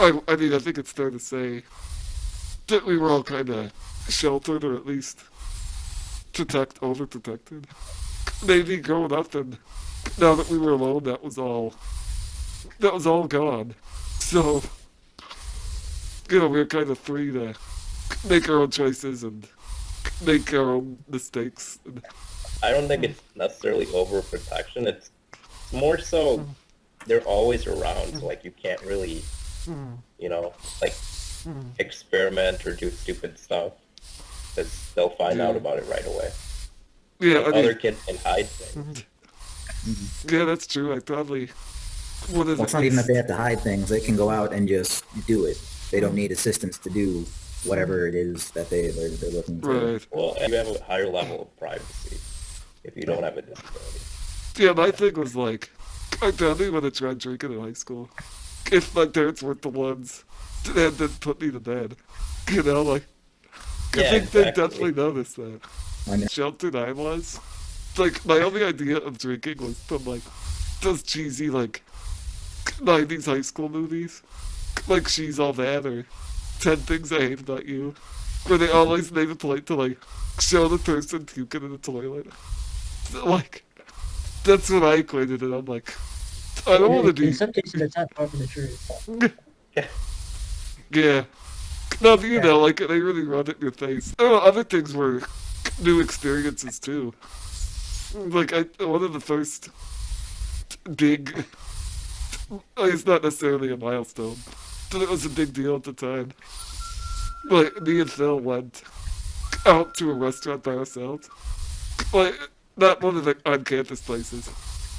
I mean, I think it's fair to say that we were all kind of sheltered, or at least overprotected. Maybe growing up, and now that we were alone, that was all gone. So, we were kind of free to make our own choices and make our own mistakes. I don't think it's necessarily overprotection. It's more so they're always around, so like you can't really, you know, like experiment or do stupid stuff because they'll find out about it right away. Yeah, Like I other mean, kids can hide things. yeah, that's true. I probably would have Well, at it's not even that least. they have to hide things. They can go out and just do it. They don't need assistance to do whatever it is that they're looking to. Right. Well, and you have a higher level of privacy if you don't have a disability. Yeah, my thing was like, I definitely would have tried drinking in high school if my parents weren't the ones that had to put me to bed. Like, I Yeah, think they exactly. definitely noticed that. I mean, Sheltered I was. Like, my only idea of drinking was from, like, those cheesy, like, 90s high school movies. Like, She's All That or 10 Things I Hate About You. Where they always made a point to, like, show the person puking in the toilet. So, like, that's what I equated it. I'm like, I don't want to In be. some cases, that's not far from the truth. Yeah. No, but like, they really run it in your face. Oh, other things were new experiences, too. Like, one of the first big, it's not necessarily a milestone, but it was a big deal at the time. Like, me and Phil went out to a restaurant by ourselves. Like, not one of the on-campus places.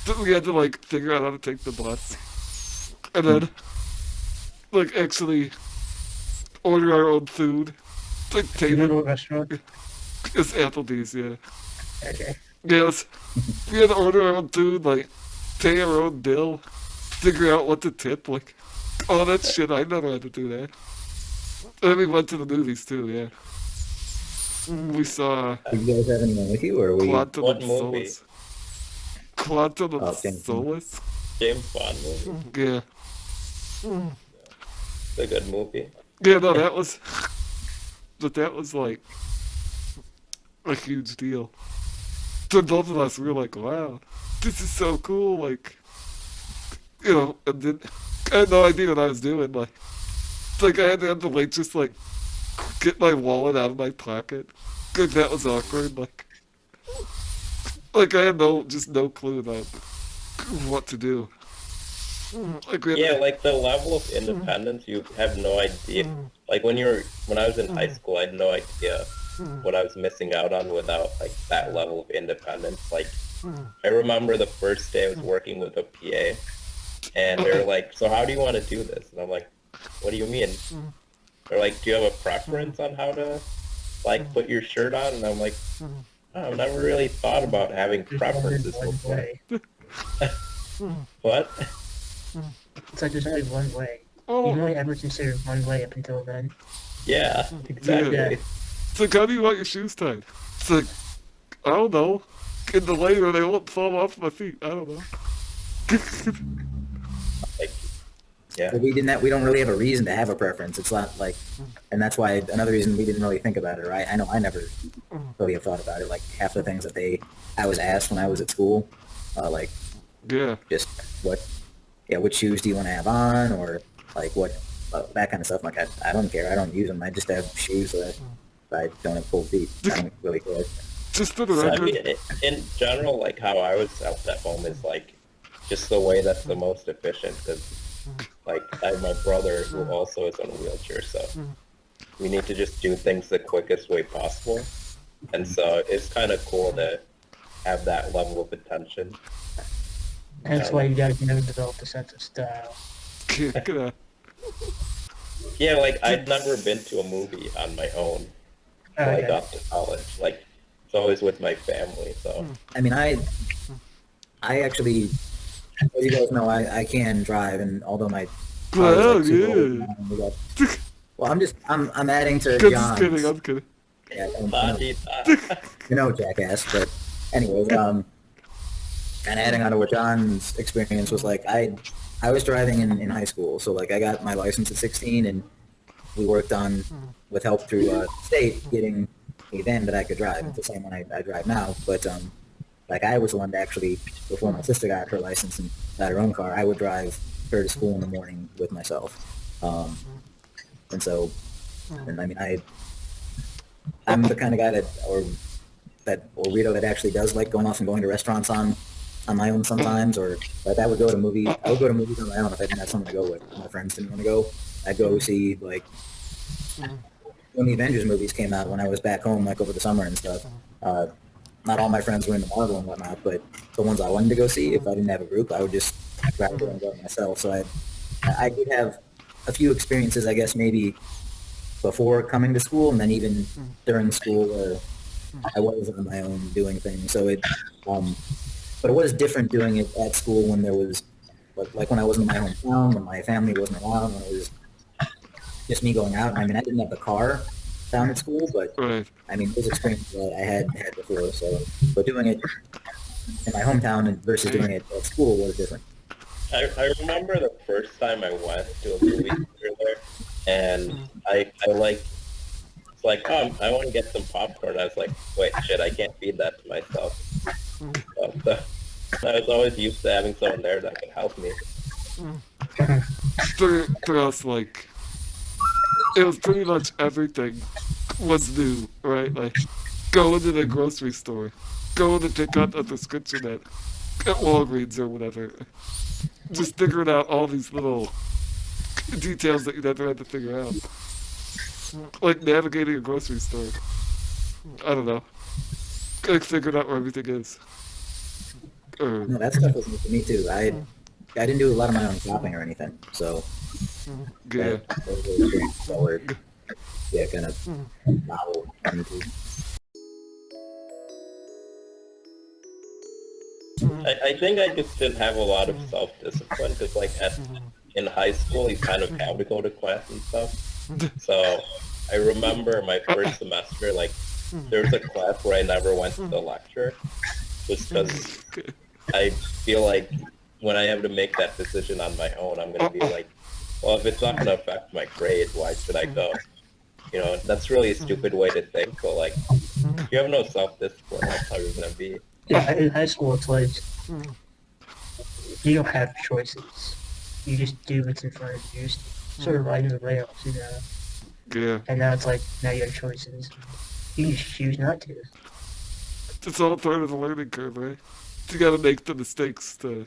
But we had to, like, figure out how to take the bus. And then, like, actually order our own food. Like, You go to table. a restaurant. It's Applebee's, yeah. Okay. Yes. We had to order our own food, like, pay our own bill, figure out what to tip, like, all that shit. I never had to do that. And then we went to the movies, too, yeah. We saw did you guys have anyone with you, or were we? Quantum What of movie? Solace. Quantum of Oh, James Bond. Solace? James Bond movie. Yeah. It's a good movie. Yeah, no, but that was, like, a huge deal. So both of us, we were like, wow, this is so cool, like, and then I had no idea what I was doing, like I had to have the waitress, like, get my wallet out of my pocket. Like, that was awkward, like I had just no clue about what to do. Like, we had Yeah, to, like the level of independence, you have no idea. Like when I was in high school, I had no idea what I was missing out on without like that level of independence. Like I remember the first day I was working with a PA, and they were like, "So how do you want to do this?" And I'm like, "What do you mean?" They're like, "Do you have a preference on how to like put your shirt on?" And I'm like, "Oh, I've never really thought about having There's only preferences one before." way. What? It's like there's only one way. You oh, can only ever consider one way up until then. Yeah, exactly. Yeah. it's like, how do you want your shoes tied? It's like, I don't know. In the later, they won't fall off my feet. I don't know. Like, yeah. Well, we don't really have a reason to have a preference. It's not like, and that's why another reason we didn't really think about it, right? I know I never really have thought about it. Like half the things that I was asked when I was at school, like Yeah. just what shoes do you want to have on, or like what, that kind of stuff. Like I don't care. I don't use them. I just have shoes that I don't have full feet. I don't really care. Just for the I record. mean, in general, like how I was at home is like just the way that's the most efficient because like I have my brother who also is on a wheelchair, so we need to just do things the quickest way possible. And so it's kind of cool to have that level of attention. That's why you guys never developed a sense of style. Look at that. Yeah, like I'd never been to a movie on my own till I got to college. Like it's always with my family, so I mean, I actually, as you guys know, I can drive, and although my car is Well, like super old yeah. now, well, I'm adding to Just John's. kidding, I'm kidding. Yeah, la-di-da. jackass. But anyways, and adding on to what John's experience was like, I was driving in high school, so like I got my license at 16, and we worked on, with help through state, getting a van that I could drive. It's the same one I drive now, but like I was the one that actually, before my sister got her license and got her own car, I would drive her to school in the morning with myself. And so, and I mean, I'm the kind of guy or Rito that actually does like going off and going to restaurants on my own sometimes, or like I would go to movies on my own if I didn't have someone to go with. If my friends didn't want to go, I'd go see, like, when the Avengers movies came out when I was back home, like over the summer and stuff. Not all my friends were into Marvel and whatnot, but the ones I wanted to go see, if I didn't have a group, I would just grab it and go myself. So I did have a few experiences, I guess, maybe before coming to school, and then even during school where I was on my own doing things. So but it was different doing it at school when there was, like when I was in my hometown, when my family wasn't around, when it was just me going out. I mean, I didn't have the car down at school, but Right. I mean, those experiences I had before. So, but doing it in my hometown and versus doing it at school was different. I remember the first time I went to a movie theater there, and I like, it's like, oh, I want to get some popcorn. I was like, wait, shit, I can't feed that to myself. So, I was always used to having someone there that could help me. For us, like, it was pretty much everything was new, right? Like, going to the grocery store, going to pick up a prescription at Walgreens or whatever. Just figuring out all these little details that you never had to figure out. Like navigating a grocery store. I don't know. Like figuring out where everything is. Or, No, that stuff was new to me too. I didn't do a lot of my own shopping or anything, so yeah. those were experiences that were, yeah, kind of novel for me too. I think I just didn't have a lot of self-discipline because, like, in high school, you kind of have to go to class and stuff. So I remember my first semester, like, there was a class where I never went to the lecture just because I feel like when I have to make that decision on my own, I'm going to be like, well, if it's not going to affect my grade, why should I go? You know, that's really a stupid way to think, but, like, if you have no self-discipline, that's how you're going to be. Yeah, in high school, it's like you don't have choices. You just do what's in front of you. You just sort of ride the rails, you know. Yeah. And now it's like, now you have choices. You just choose not to. It's all part of the learning curve, right? You gotta make the mistakes to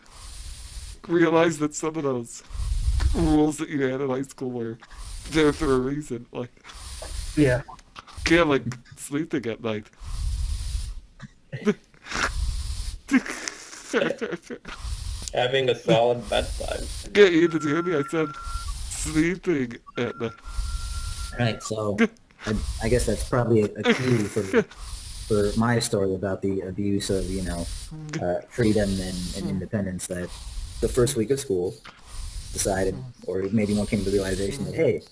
realize that some of those rules that you had in high school were there for a reason. Like, Yeah. can't, like, sleeping at night. Having a solid bedtime. Yeah, Ian, did you hear me? I said sleeping at night. Right, so I guess that's probably a key for my story about the abuse of, you know, freedom and independence, that the first week of school decided, or maybe one came to the realization that, hey,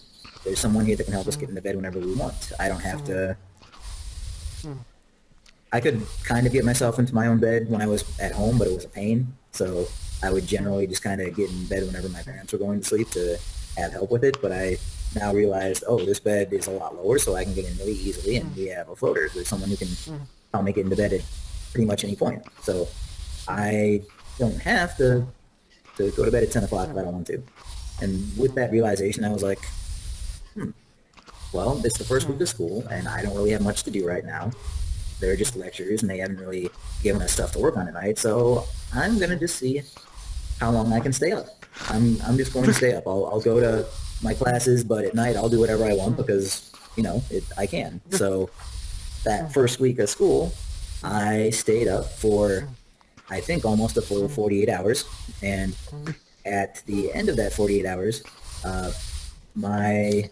there's someone here that can help us get into bed whenever we want. I don't have to. I could kind of get myself into my own bed when I was at home, but it was a pain. So I would generally just kind of get in bed whenever my parents were going to sleep to have help with it. But I now realized, oh, this bed is a lot lower, so I can get in really easily, and we have a floater. There's someone who can help me get into bed at pretty much any point. So I don't have to go to bed at 10 o'clock if I don't want to. And with that realization, I was like, well, it's the first week of school, and I don't really have much to do right now. They're just lectures, and they haven't really given us stuff to work on tonight, so I'm going to just see how long I can stay up. I'm just going to stay up. I'll go to my classes, but at night I'll do whatever I want because, you know, I can. So that first week of school, I stayed up for, I think, almost a full 48 hours, and at the end of that 48 hours, my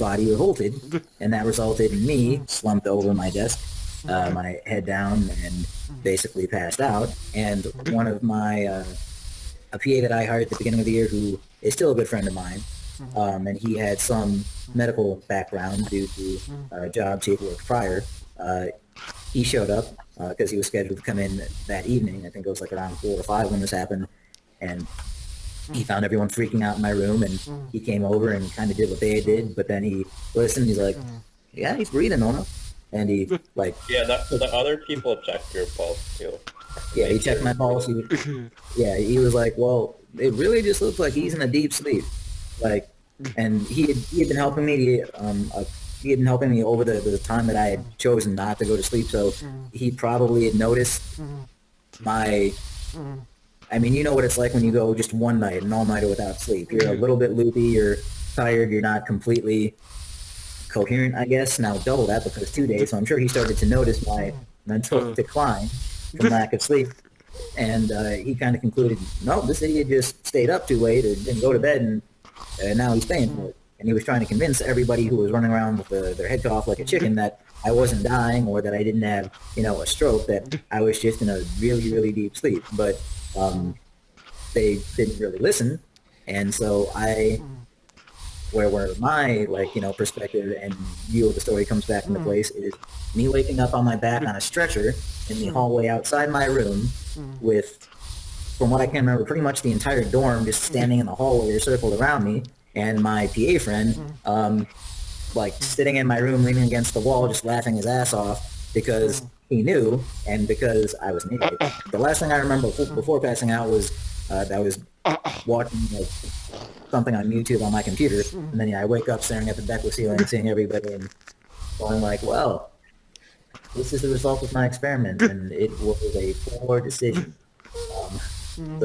body revolted, and that resulted in me slumped over my desk, my head down, and basically passed out. And one of my a PA that I hired at the beginning of the year, who is still a good friend of mine, and he had some medical background due to jobs he had worked prior. He showed up because he was scheduled to come in that evening. I think it was like around 4 or 5 when this happened, and he found everyone freaking out in my room, and he came over and kind of did what they did. But then he listened. He's like, "Yeah, he's breathing normal," and he like, Yeah, the other people checked your pulse too. yeah, he checked my pulse. Yeah, he was like, "Well, it really just looks like he's in a deep sleep." Like, and he had been helping me. He had been helping me over the time that I had chosen not to go to sleep. So he probably had noticed my. I mean, you know what it's like when you go just one night, an all-nighter without sleep. You're a little bit loopy. You're tired. You're not completely coherent, I guess. Now double that because 2 days. So I'm sure he started to notice my mental decline from lack of sleep. And he kind of concluded, no, this idiot just stayed up too late and didn't go to bed, and now he's paying for it. And he was trying to convince everybody who was running around with their head cut off like a chicken that I wasn't dying or that I didn't have, a stroke, that I was just in a really, really deep sleep. But they didn't really listen. And so where my perspective and view of the story comes back into place is me waking up on my back on a stretcher in the hallway outside my room with, from what I can remember, pretty much the entire dorm just standing in the hallway or circled around me, and my PA friend sitting in my room leaning against the wall just laughing his ass off because he knew and because I was an idiot. The last thing I remember before passing out was I was watching something on YouTube on my computer, and then I wake up staring at the deck ceiling, seeing everybody, and going like, well, this is the result of my experiment, and it was a poor decision. And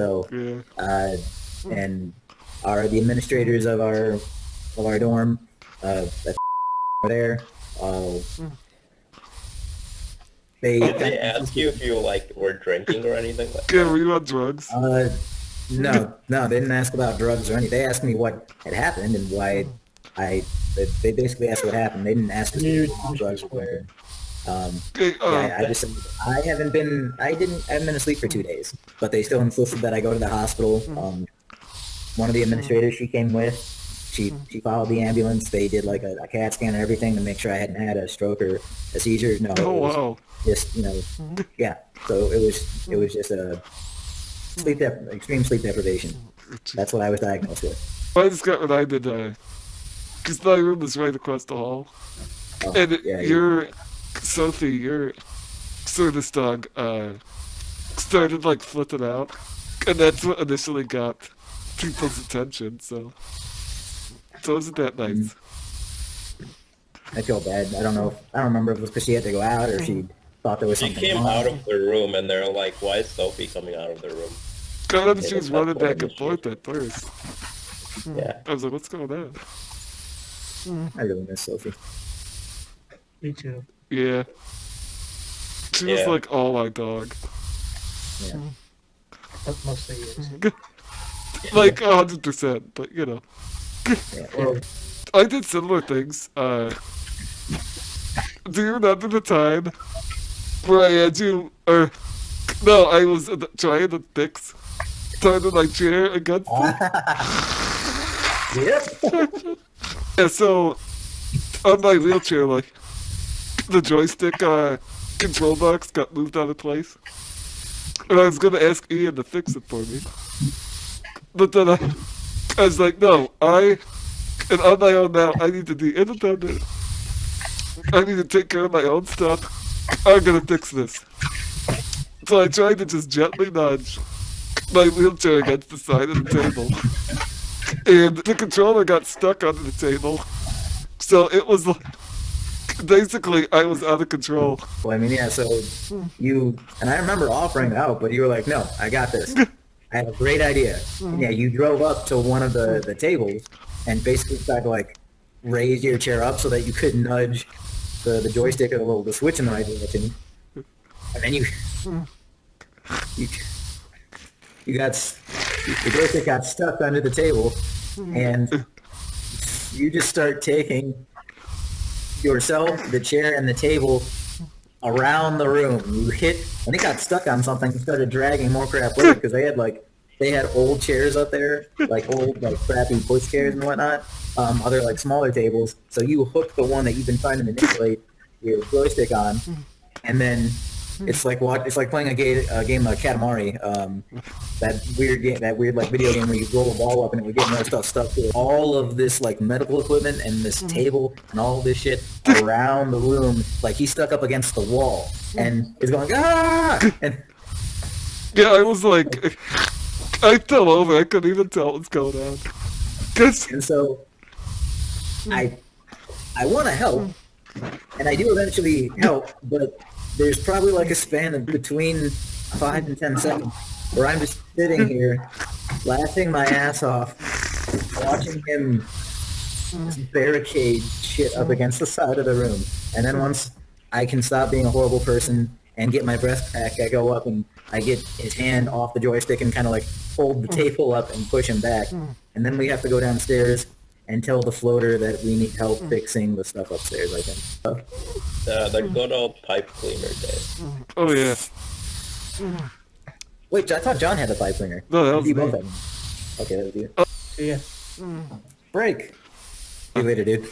the administrators of our dorm that were there, Did they ask you if you were drinking or anything like Yeah, that? were you on drugs? No, they didn't ask about drugs or anything. They asked me what had happened and why they basically asked what happened. They didn't ask me what drugs were. I just said I haven't been asleep for 2 days, but they still insisted that I go to the hospital. One of the administrators she came with, she followed the ambulance. They did a CAT scan and everything to make sure I hadn't had a stroke or a seizure. No, Oh, wow. just yeah. So it was just a extreme sleep deprivation. That's what I was diagnosed with. I just got reminded, because my room is right across the hall. And Sophie, your service dog, started flipping out. And that's what initially got people's attention, so isn't that nice? I feel bad. I don't remember if it was because she had to go out or she thought there was She something came wrong. out of the room and they're like, why is Sophie coming out of the room? God, she was running back and forth at first. Yeah. I was like, what's going on? I really miss Sophie. Me too. Yeah. She was like all my dog. Yeah. That mostly is. 100%, but Yeah. Well, I did similar things. Do you remember the time where I had you, no, I was trying to turn my chair against it? Yep. Yeah, so, on my wheelchair, the joystick, control box got moved out of place. And I was gonna ask Ian to fix it for me. But then I was like, no, and on my own now, I need to be independent. I need to take care of my own stuff. I'm gonna fix this. So I tried to just gently nudge my wheelchair against the side of the table. And the controller got stuck under the table. So it was basically, I was out of control. Well, I mean, yeah, so and I remember offering it out, but you were like, no, I got this. I have a great idea. And yeah, you drove up to one of the tables and basically tried to raise your chair up so that you could nudge the joystick or the switch in the right direction. And then the joystick got stuck under the table, and you just start taking yourself, the chair, and the table around the room. You hit, and it got stuck on something and started dragging more crap with it because they had old chairs up there, old crappy push chairs and whatnot, other smaller tables. So you hooked the one that you've been trying to manipulate your joystick on, and then It's like it's like playing a game of Katamari. That weird like video game where you roll a ball up and it would get more stuff stuck to it. All of this like medical equipment and this table and all this shit around the room, like he's stuck up against the wall and is going and Yeah, I was like, I fell over. I couldn't even tell what's going on. 'Cause, and so I want to help, and I do eventually help, but there's probably like a span of between 5 and 10 seconds where I'm just sitting here laughing my ass off, watching him barricade shit up against the side of the room. And then once I can stop being a horrible person and get my breath back, I go up and I get his hand off the joystick and kind of like hold the table up and push him back. And then we have to go downstairs and tell the floater that we need help fixing the stuff upstairs, I think. The good old pipe cleaner days. oh yeah. Wait, I thought John had the pipe cleaner. No, that was You me. both had one. Okay, that was you. So yeah. Break. See you later, dude.